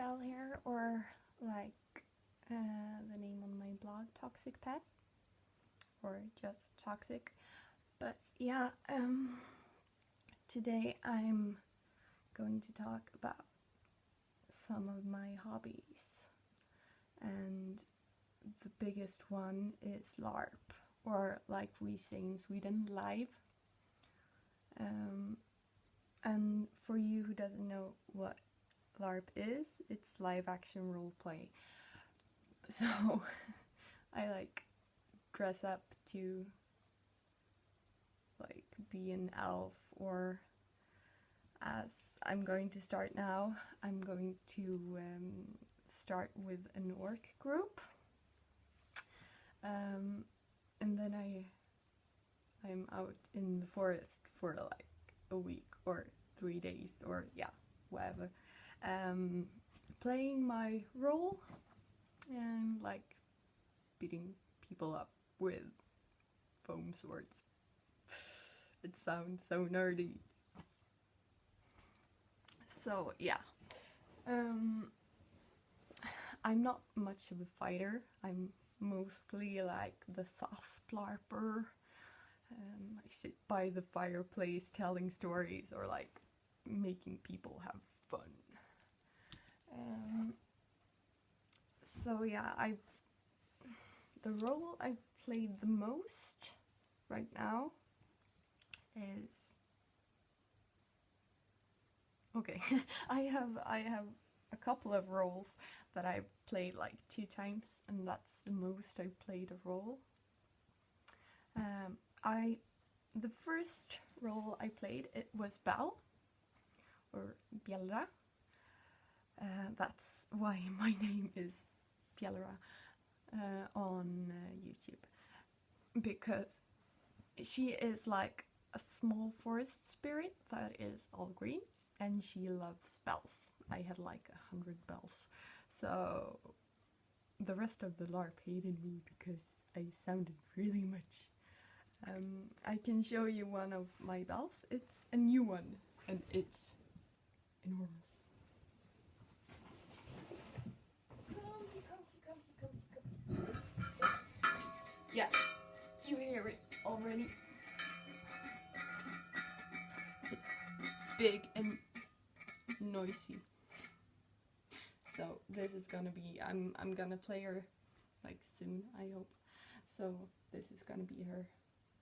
spell here, or like the name on my blog, Toxic Pet, or just Toxic. But yeah, today I'm going to talk about some of my hobbies, and the biggest one is LARP, or like we say in Sweden, live. And for you who doesn't know what LARP is, it's live action roleplay. So I like dress up to like be an elf, or as I'm going to start now, I'm going to start with an orc group, and then I'm out in the forest for like a week or 3 days, or yeah, whatever, playing my role and like beating people up with foam swords. It sounds so nerdy. So yeah, I'm not much of a fighter. I'm mostly like the soft LARPer. I sit by the fireplace telling stories, or like making people have fun. So yeah, the role I played the most right now is, okay, I have a couple of roles that I played like 2 times, and that's the most I played a role. The first role I played, it was Bell, or Bjellra. That's why my name is Bjellra on YouTube, because she is like a small forest spirit that is all green, and she loves bells. I had like 100 bells, so the rest of the LARP hated me because I sounded really much. I can show you one of my bells. It's a new one, and it's enormous. Come. Yeah, you hear it already. It's big and noisy. So this is gonna be, I'm gonna play her like soon, I hope. So this is gonna be her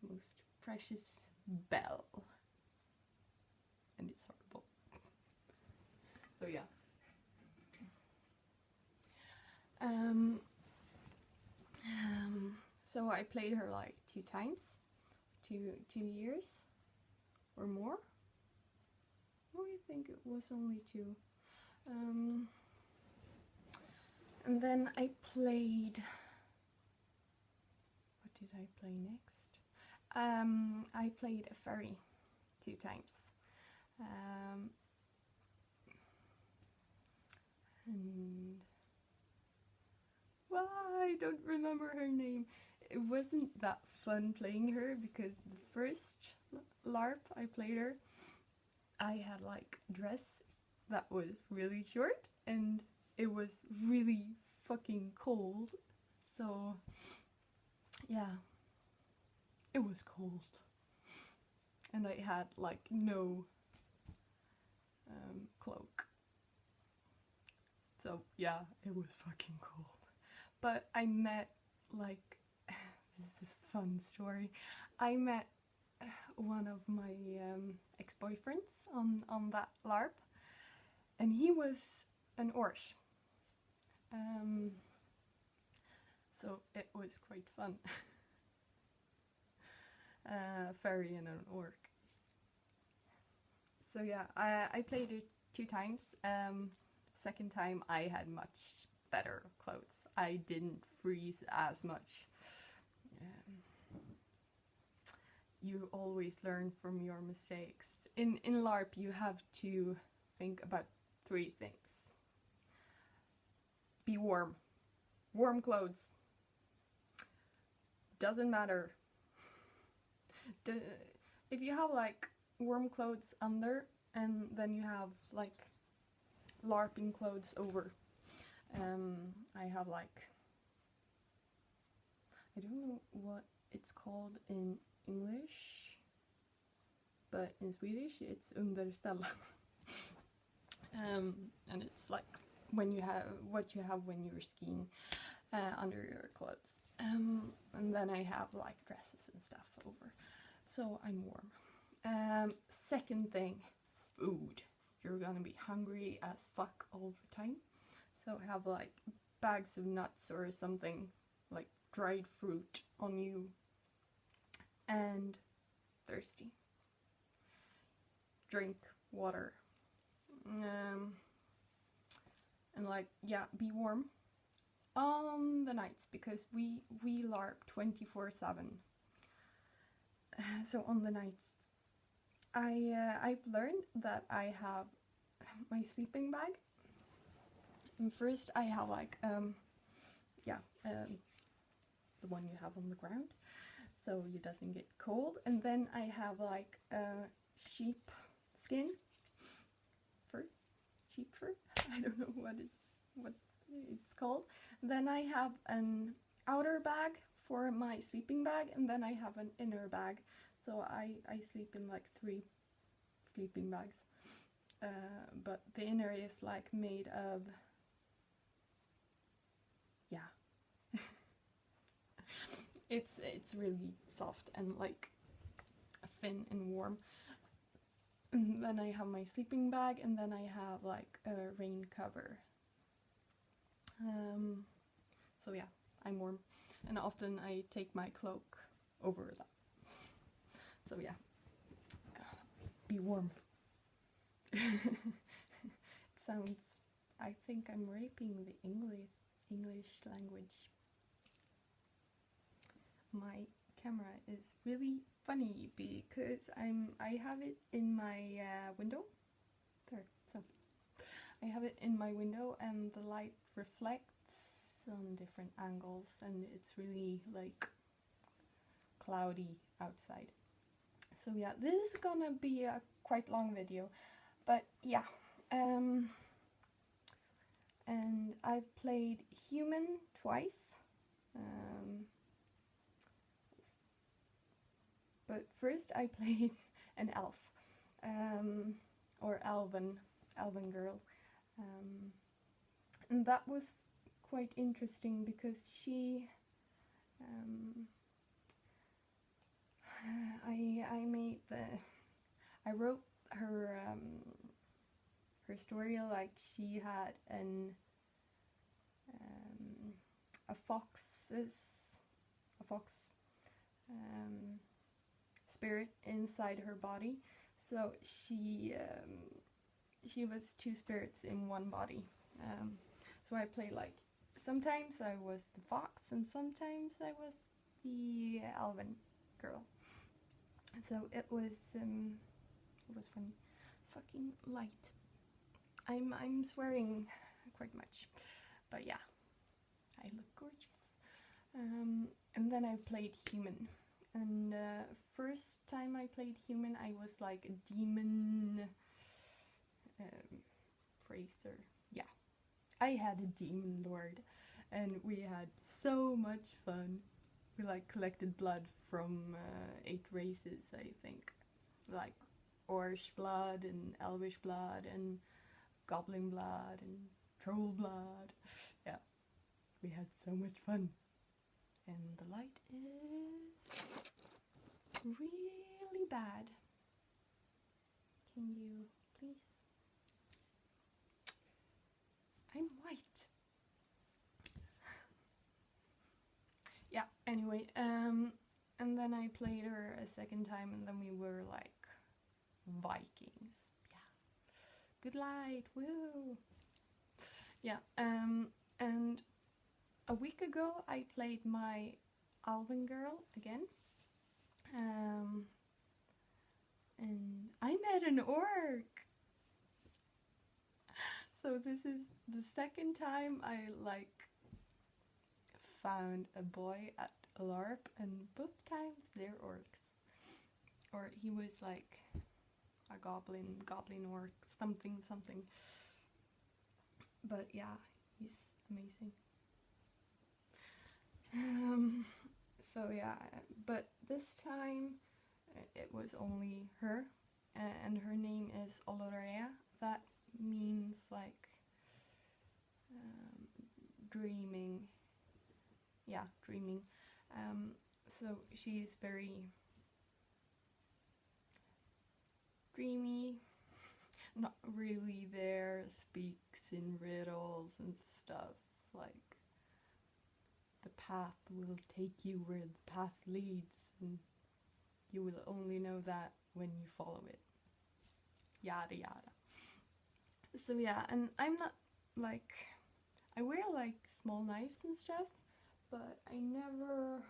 most precious bell, and it's horrible. So yeah. So I played her like 2 times, 2 years or more. Oh, I think it was only 2. And then I played, what did I play next? I played a fairy 2 times. And well, I don't remember her name. It wasn't that fun playing her, because the first LARP I played her, I had like a dress that was really short, and it was really fucking cold. So yeah, it was cold, and I had like no cloak. So yeah, it was fucking cold. But I met, like, this is a fun story. I met one of my ex-boyfriends on that LARP, and he was an orc. So it was quite fun. Fairy and an orc. So yeah, I played it 2 times. Second time I had much better clothes. I didn't freeze as much. You always learn from your mistakes. In LARP you have to think about 3 things. Be warm. Warm clothes. Doesn't matter. If you have like warm clothes under, and then you have like LARPing clothes over. I have like, I don't know what it's called in English, but in Swedish it's underställ. And it's like when you have what you have when you're skiing under your clothes. And then I have like dresses and stuff over, so I'm warm. Second thing, food. You're gonna be hungry as fuck all the time, so have like bags of nuts or something, like dried fruit on you, and thirsty. Drink water. And like, yeah, be warm on the nights, because we LARP 24/7. So on the nights, I've learned that I have my sleeping bag. And first I have like the one you have on the ground, so it doesn't get cold. And then I have like sheep skin fur, sheep fur. I don't know what it's called. Then I have an outer bag for my sleeping bag, and then I have an inner bag. So I sleep in like 3 sleeping bags. But the inner is like made of, yeah, it's really soft and like thin and warm. And then I have my sleeping bag, and then I have like a rain cover. So yeah, I'm warm, and often I take my cloak over that. So yeah, be warm. It sounds, I think I'm raping the English language. My camera is really funny because I have it in my window. There, so I have it in my window, and the light reflects on different angles, and it's really like cloudy outside. So yeah, this is gonna be a quite long video, but yeah. And I've played human twice. But first I played an elf, or elven girl, and that was quite interesting because she, I wrote her story like she had a fox spirit inside her body, so she was 2 spirits in one body. So I played like, sometimes I was the fox and sometimes I was the elven girl. So it was funny. Fucking light. I'm swearing quite much, but yeah, I look gorgeous. And then I played human. And first time I played human, I was like a demon praiser. Yeah, I had a demon lord, and we had so much fun. We like collected blood from 8 races, I think, like Orc blood and Elvish blood and Goblin blood and Troll blood. Yeah, we had so much fun. And the light is really bad. Can you please? I'm white. Yeah, anyway, and then I played her a second time, and then we were like Vikings. Yeah. Good light, woo! Yeah, and a week ago I played my Alvin girl again. And I met an orc! So this is the second time I like found a boy at a LARP, and both times they're orcs. Or he was like a goblin orc, something. But yeah, he's amazing. So yeah, but this time it was only her, and her name is Olorea. That means like dreaming. Yeah, dreaming. So she is very dreamy, not really there, speaks in riddles and stuff, like the path will take you where the path leads, and you will only know that when you follow it. Yada yada. So yeah, and I'm not like, I wear like small knives and stuff, but I never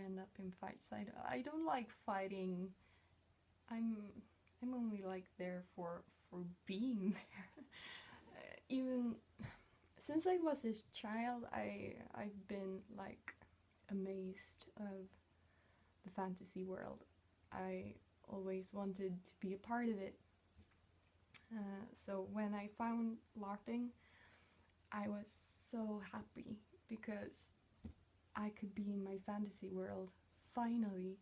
end up in fights. I don't like fighting. I'm only like there for being there. Even since I was a child, I've been like amazed of the fantasy world. I always wanted to be a part of it. So when I found LARPing, I was so happy because I could be in my fantasy world finally.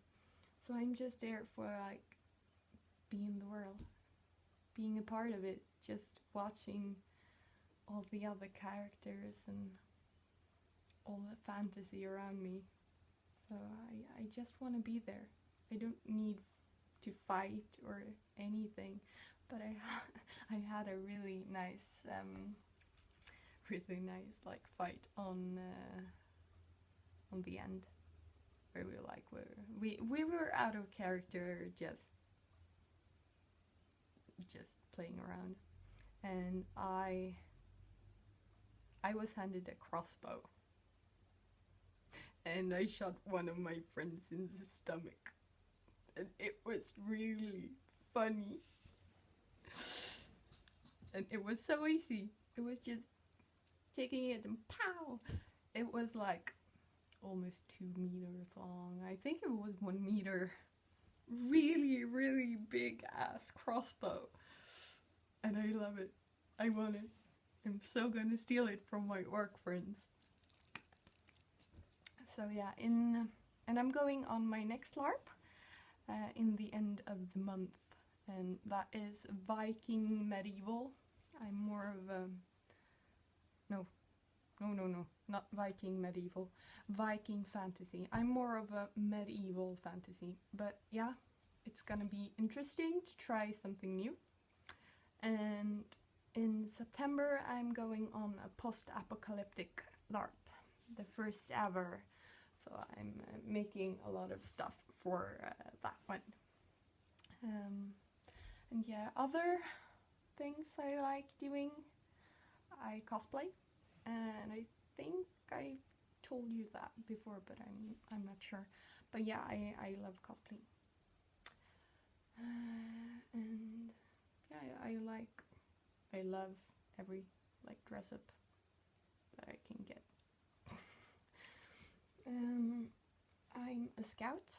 So I'm just there for like being in the world, being a part of it, just watching all the other characters and all the fantasy around me. So I just want to be there. I don't need to fight or anything, but I had a really nice like fight on the end, where we were out of character, just playing around, and I was handed a crossbow, and I shot one of my friends in the stomach, and it was really funny, and it was so easy. It was just taking it and pow. It was like almost 2 meters long. I think it was 1 meter. Really big ass crossbow, and I love it. I want it. I'm so gonna steal it from my orc friends. So yeah, and I'm going on my next LARP in the end of the month, and that is Viking medieval. I'm more of a no, not Viking medieval, Viking fantasy. I'm more of a medieval fantasy, but yeah, it's gonna be interesting to try something new. And in September I'm going on a post-apocalyptic LARP, the first ever, so I'm making a lot of stuff for that one. And yeah, other things I like doing, I cosplay, and I think I told you that before, but I'm not sure. But yeah, I love cosplay, and yeah, I love every like dress up that I can get. I'm a scout,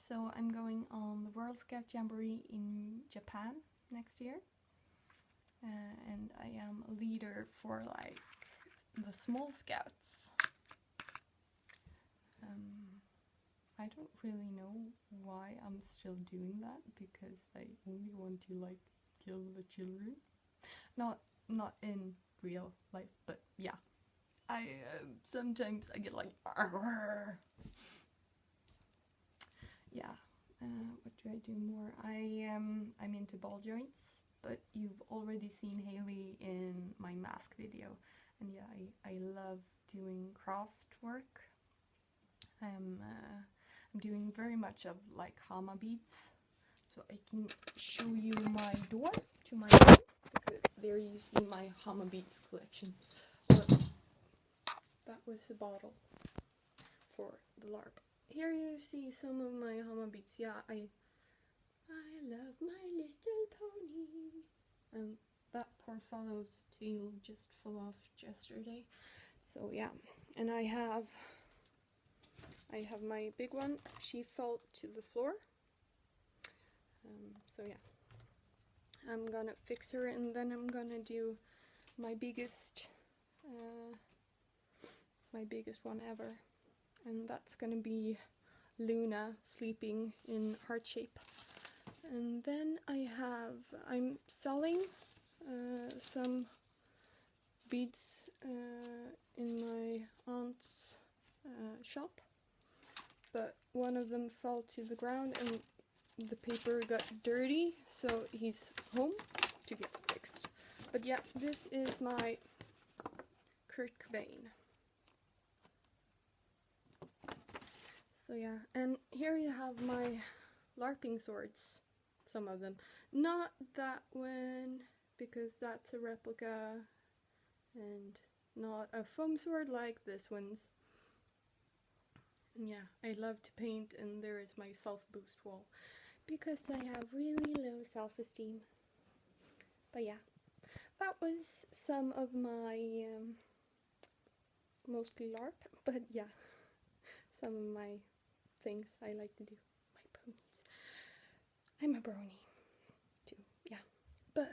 so I'm going on the World Scout Jamboree in Japan next year, and I am a leader for like the small scouts. I don't really know why I'm still doing that, because I only want to like kill the children. Not in real life, but yeah. I sometimes I get like argh. Yeah. What do I do more? I'm into ball joints, but you've already seen Haley in my mask video, and yeah, I love doing craft work. I'm doing very much of like hama beads, so I can show you my door to my room, because there you see my hama beads collection. Look, that was a bottle for the LARP. Here you see some of my hama beads. Yeah, I love my little pony. And that poor fellow's tail just fell off yesterday. So yeah, and I have my big one. She fell to the floor. So yeah, I'm gonna fix her, and then I'm gonna do my biggest one ever, and that's gonna be Luna sleeping in heart shape. And then I'm selling some beads in my aunt's shop, but one of them fell to the ground and the paper got dirty, so he's home to get fixed. But yeah, this is my Kurt Cobain. So yeah, and here you have my LARPing swords, some of them. Not that one, because that's a replica, and not a foam sword like this one's. And yeah, I love to paint, and there is my self-boost wall, because I have really low self-esteem. But yeah, that was some of my, mostly LARP, but yeah, some of my things I like to do. My ponies. I'm a brony, too, yeah. But